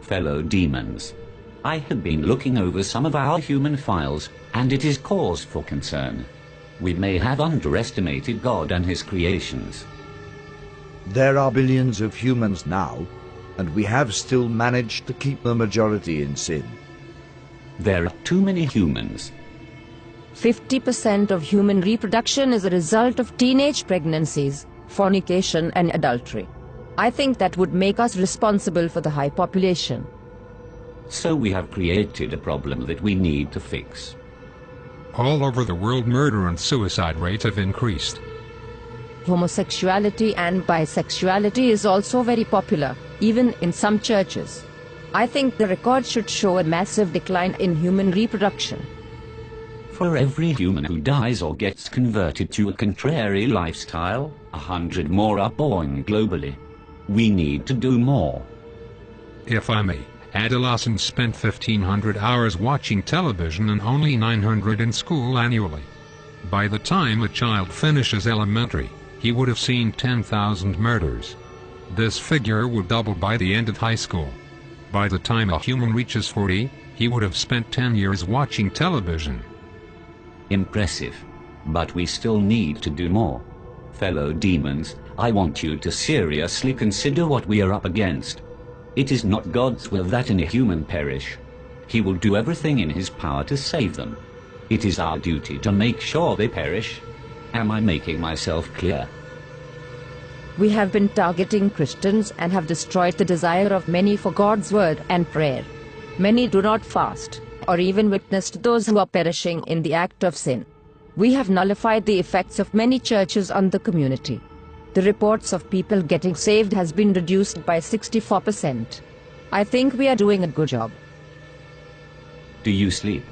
Fellow demons, I have been looking over some of our human files, and it is cause for concern. We may have underestimated God and his creations. There are billions of humans now, and we have still managed to keep the majority in sin. There are too many humans. 50% of human reproduction is a result of teenage pregnancies, fornication and adultery. I think that would make us responsible for the high population. So we have created a problem that we need to fix. All over the world, murder and suicide rates have increased. Homosexuality and bisexuality is also very popular, even in some churches. I think the record should show a massive decline in human reproduction. For every human who dies or gets converted to a contrary lifestyle, 100 more are born globally. We need to do more. If I may, adolescents spent 1,500 hours watching television and only 900 in school annually. By the time a child finishes elementary, he would have seen 10,000 murders. This figure would double by the end of high school. By the time a human reaches 40, he would have spent 10 years watching television. Impressive. But we still need to do more. Fellow demons, I want you to seriously consider what we are up against. It is not God's will that any human perish. He will do everything in his power to save them. It is our duty to make sure they perish. Am I making myself clear? We have been targeting Christians and have destroyed the desire of many for God's word and prayer. Many do not fast, or even witness to those who are perishing in the act of sin. We have nullified the effects of many churches on the community. The reports of people getting saved has been reduced by 64%. I think we are doing a good job. Do you sleep?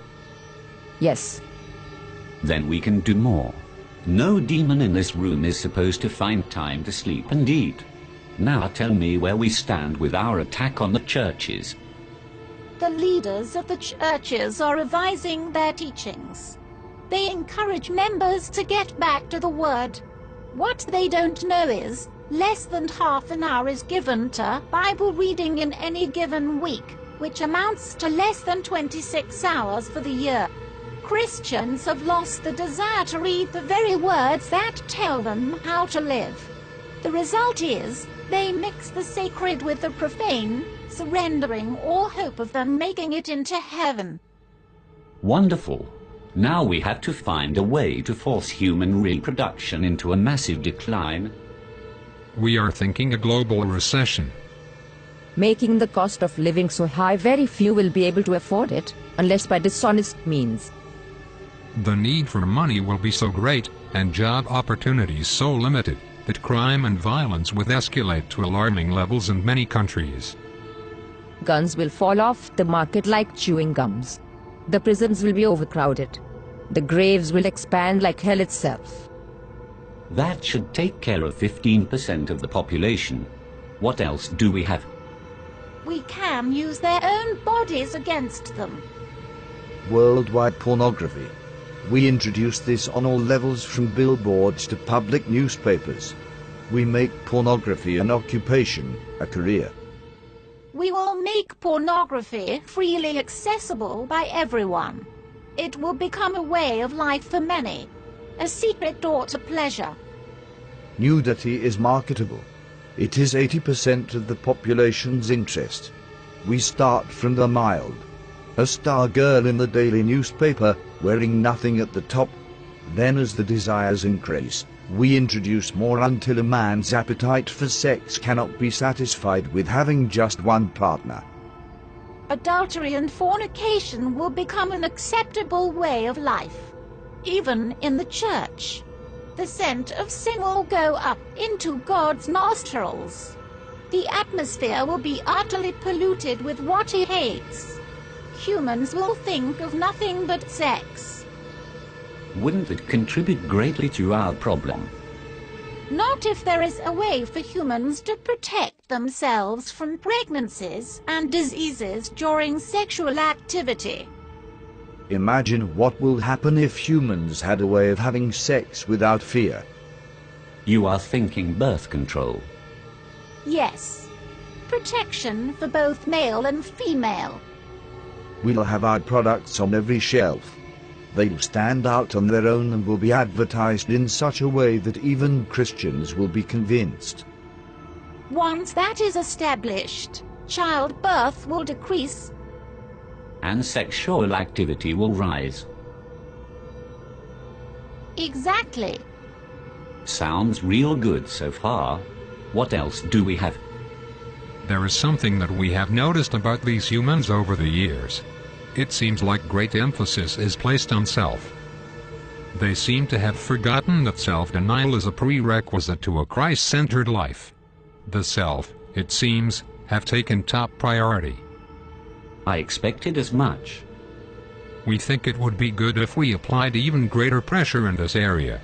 Yes. Then we can do more. No demon in this room is supposed to find time to sleep and eat. Now tell me where we stand with our attack on the churches. The leaders of the churches are revising their teachings. They encourage members to get back to the Word. What they don't know is, less than half an hour is given to Bible reading in any given week, which amounts to less than 26 hours for the year. Christians have lost the desire to read the very words that tell them how to live. The result is, they mix the sacred with the profane, surrendering all hope of them making it into heaven. Wonderful. Now we have to find a way to force human reproduction into a massive decline. We are thinking a global recession. Making the cost of living so high, very few will be able to afford it, unless by dishonest means. The need for money will be so great, and job opportunities so limited, that crime and violence will escalate to alarming levels in many countries. Guns will fall off the market like chewing gums. The prisons will be overcrowded. The graves will expand like hell itself. That should take care of 15% of the population. What else do we have? We can use their own bodies against them. Worldwide pornography. We introduce this on all levels, from billboards to public newspapers. We make pornography an occupation, a career. We will make pornography freely accessible by everyone. It will become a way of life for many, a secret door to pleasure. Nudity is marketable. It is 80% of the population's interest. We start from the mild. A star girl in the daily newspaper, wearing nothing at the top. Then as the desires increase, we introduce more until a man's appetite for sex cannot be satisfied with having just one partner. Adultery and fornication will become an acceptable way of life, even in the church. The scent of sin will go up into God's nostrils. The atmosphere will be utterly polluted with what he hates. Humans will think of nothing but sex. Wouldn't it contribute greatly to our problem? Not if there is a way for humans to protect themselves from pregnancies and diseases during sexual activity. Imagine what will happen if humans had a way of having sex without fear. You are thinking birth control. Yes. protection for both male and female. We'll have our products on every shelf. They'll stand out on their own and will be advertised in such a way that even Christians will be convinced. Once that is established, childbirth will decrease. And sexual activity will rise. Exactly. Sounds real good so far. What else do we have? There is something that we have noticed about these humans over the years. It seems like great emphasis is placed on self. They seem to have forgotten that self-denial is a prerequisite to a Christ-centered life. The self, it seems, have taken top priority. I expected as much. We think it would be good if we applied even greater pressure in this area.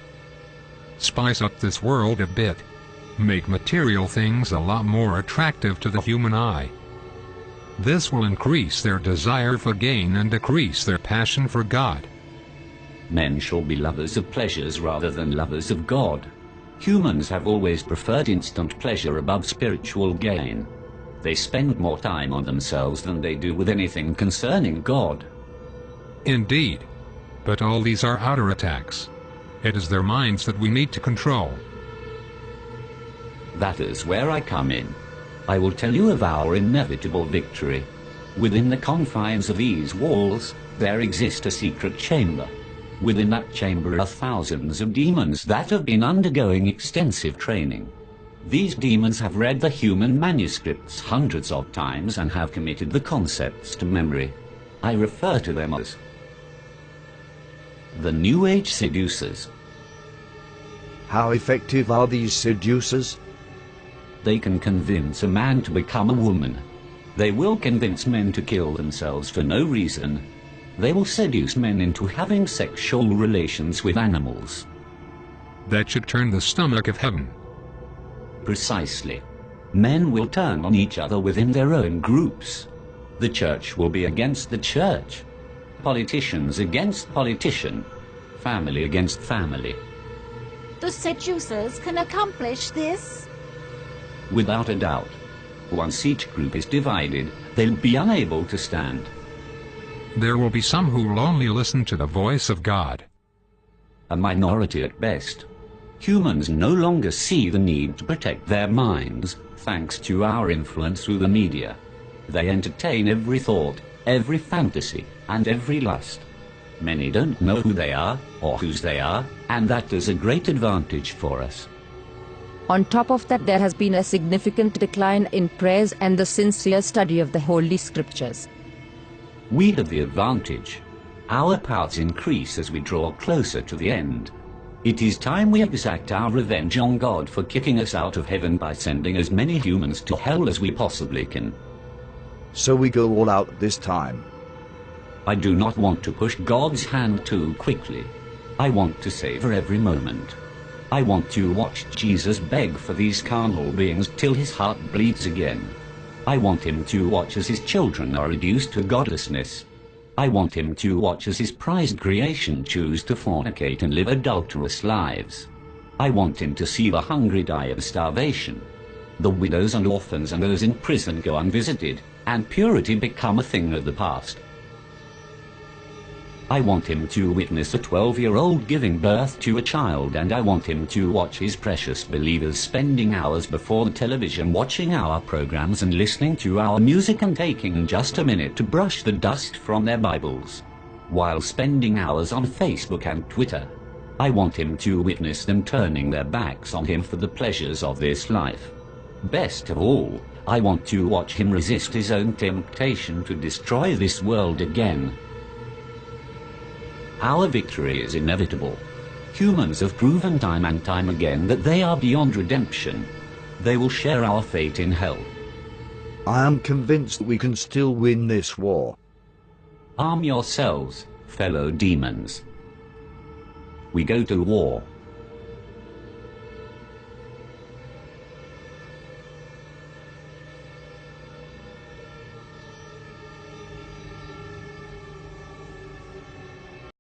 Spice up this world a bit. Make material things a lot more attractive to the human eye. This will increase their desire for gain and decrease their passion for God. Men shall be lovers of pleasures rather than lovers of God. Humans have always preferred instant pleasure above spiritual gain. They spend more time on themselves than they do with anything concerning God. Indeed. But all these are outer attacks. It is their minds that we need to control. That is where I come in. I will tell you of our inevitable victory. Within the confines of these walls, there exists a secret chamber. Within that chamber are thousands of demons that have been undergoing extensive training. These demons have read the human manuscripts hundreds of times and have committed the concepts to memory. I refer to them as the New Age seducers. How effective are these seducers? They can convince a man to become a woman. They will convince men to kill themselves for no reason. They will seduce men into having sexual relations with animals. That should turn the stomach of heaven. Precisely. Men will turn on each other within their own groups. The church will be against the church. Politicians against politician. Family against family. The seducers can accomplish this? Without a doubt. Once each group is divided, they'll be unable to stand. There will be some who will only listen to the voice of God. A minority at best. Humans no longer see the need to protect their minds, thanks to our influence through the media. They entertain every thought, every fantasy, and every lust. Many don't know who they are, or whose they are, and that is a great advantage for us. On top of that, there has been a significant decline in prayers and the sincere study of the Holy Scriptures. We have the advantage. Our powers increase as we draw closer to the end. It is time we exact our revenge on God for kicking us out of heaven by sending as many humans to hell as we possibly can. So we go all out this time. I do not want to push God's hand too quickly. I want to savor every moment. I want to watch Jesus beg for these carnal beings till his heart bleeds again. I want him to watch as his children are reduced to godlessness. I want him to watch as his prized creation choose to fornicate and live adulterous lives. I want him to see the hungry die of starvation, the widows and orphans and those in prison go unvisited, and purity become a thing of the past. I want him to witness a 12-year-old giving birth to a child, and I want him to watch his precious believers spending hours before the television watching our programs and listening to our music and taking just a minute to brush the dust from their Bibles, while spending hours on Facebook and Twitter. I want him to witness them turning their backs on him for the pleasures of this life. Best of all, I want to watch him resist his own temptation to destroy this world again. Our victory is inevitable. Humans have proven time and time again that they are beyond redemption. They will share our fate in hell. I am convinced that we can still win this war. Arm yourselves, fellow demons. We go to war.